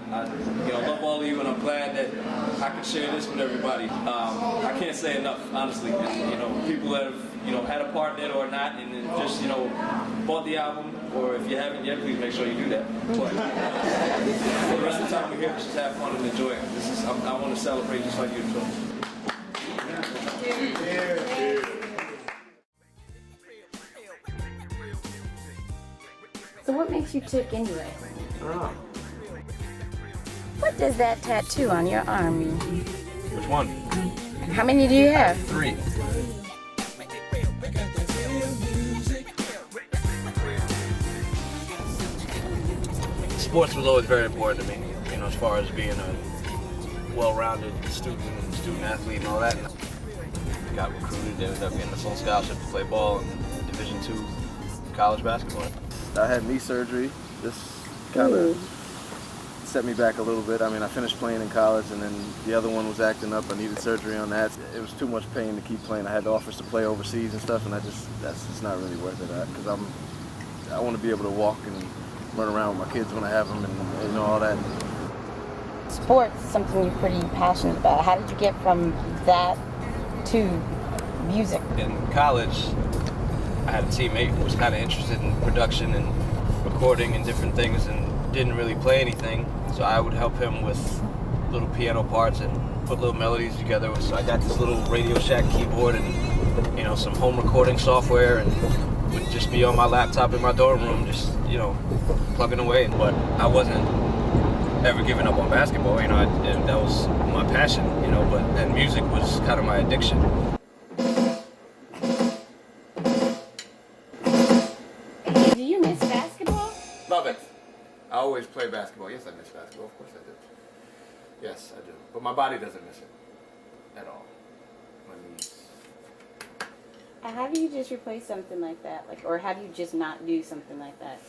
love all of you, and I'm glad that I can share this with everybody. I can't say enough, honestly. People that have, had a part in it or not, and then just, bought the album, or if you haven't yet, please make sure you do that. But for the rest of the time we're here, just have fun and enjoy it. I want to celebrate just like you. So what makes you tick anyway? Oh. What does that tattoo on your arm mean? Which one? How many do you have? 3. Sports was always very important to me, as far as being a well-rounded student and student-athlete and all that. Got recruited, ended up getting a full scholarship to play ball in Division II college basketball. I had knee surgery. This kind of set me back a little bit. I mean, I finished playing in college, and then the other one was acting up. I needed surgery on that. It was too much pain to keep playing. I had offers to play overseas and stuff, and that's just not really worth it. Because I want to be able to walk and run around with my kids when I have them, and all that. Sports, something you're pretty passionate about. How did you get from that to music? In college, I had a teammate who was kind of interested in production and recording and different things, and didn't really play anything, so I would help him with little piano parts and put little melodies together. So I got this little Radio Shack keyboard and some home recording software, and would just be on my laptop in my dorm room, just plugging away. But I wasn't ever giving up on basketball. That was my passion. But music was kind of my addiction. Do you miss basketball? Love it. I always play basketball. Yes, I miss basketball. Of course I do. Yes, I do. But my body doesn't miss it at all. My knees. How do you just replace something like that? Or how do you just not do something like that?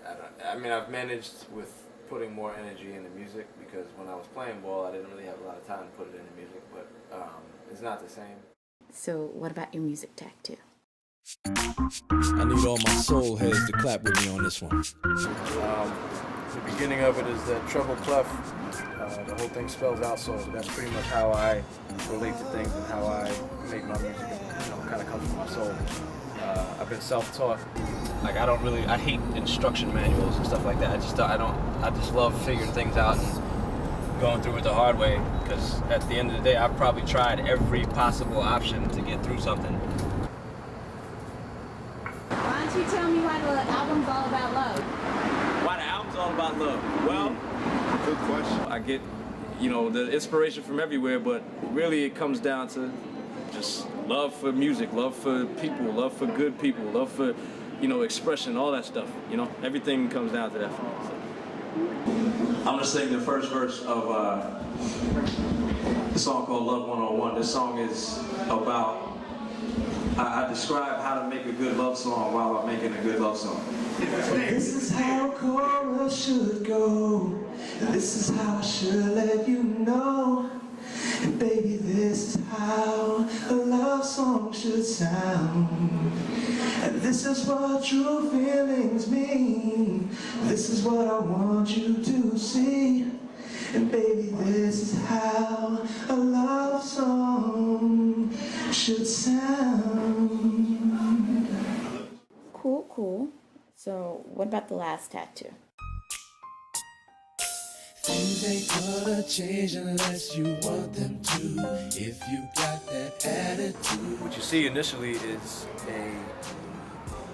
I don't know. I mean, I've managed with putting more energy into music, because when I was playing ball, I didn't really have a lot of time to put it into music, but it's not the same. So what about your music tattoo? I need all my soul heads to clap with me on this one. The beginning of it is that treble clef. The whole thing spells out soul. That's pretty much how I relate to things and how I make my music. Kind of comes from my soul. I've been self-taught. I hate instruction manuals and stuff like that. I just love figuring things out and going through it the hard way, because at the end of the day, I've probably tried every possible option to get through something. Why don't you tell me why the album's all about love? Why the album's all about love? Well, good question. I get, the inspiration from everywhere, but really it comes down to just love for music, love for people, love for good people, love for, expression, all that stuff. Everything comes down to that for me. So. I'm gonna sing the first verse of the song called Love 101. This song is about, I describe how to make a good love song while I'm making a good love song. This is how a chorus should go. This is how I should let you know. And baby, this is how a love song should sound. And this is what true feelings mean. This is what I want you to see. And baby, this is how a love song should sound. Cool. So what about the last tattoo? Things ain't gonna change unless you want them to. If you got that attitude. What you see initially is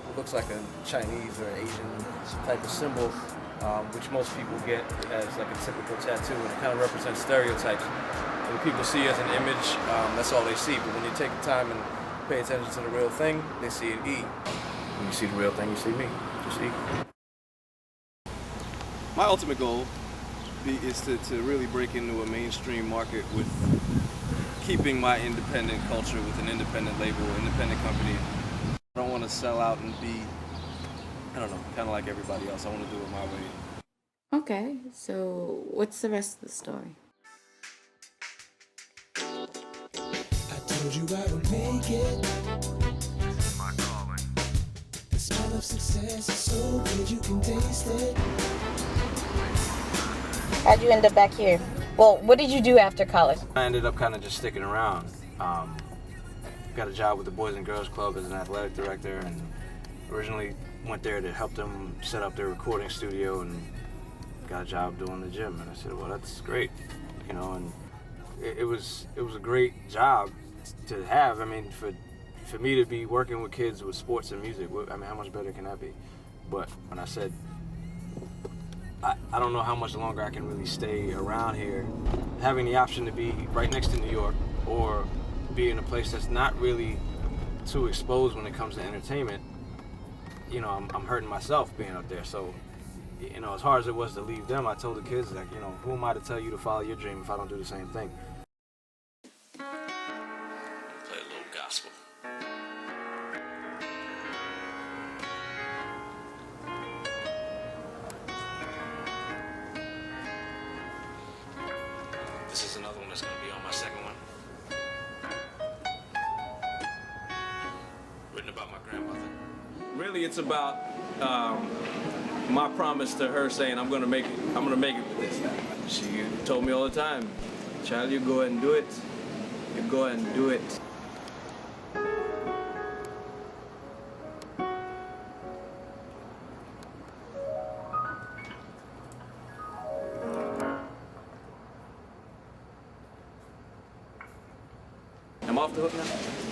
what looks like a Chinese or Asian type of symbol, which most people get as like a typical tattoo, and it kind of represents stereotypes. When people see as an image, that's all they see. But when you take the time and pay attention to the real thing, they see an E. When you see the real thing, you see me. Just E. My ultimate goal is to really break into a mainstream market with keeping my independent culture with an independent label, independent company. I don't want to sell out and be, kind of like everybody else. I want to do it my way. Okay, so what's the rest of the story? I told you I would make it. This is my calling. The smell of success. success is so good you can taste it. How'd you end up back here? Well, what did you do after college? I ended up kind of just sticking around. Got a job with the Boys and Girls Club as an athletic director, and originally went there to help them set up their recording studio, and got a job doing the gym. And I said, well, that's great, you know. And it was a great job to have. I mean, for me to be working with kids with sports and music, I mean, how much better can that be? But when I said, I don't know how much longer I can really stay around here, having the option to be right next to New York or be in a place that's not really too exposed when it comes to entertainment, you know, I'm hurting myself being up there. So, you know, as hard as it was to leave them, I told the kids, like, you know, who am I to tell you to follow your dream if I don't do the same thing? Play a little gospel. This is another one that's going to be on my second one. Written about my grandmother. Really, it's about my promise to her saying I'm gonna make it with this. She told me all the time, child, you go and do it. You go and do it. I'm off the hook now.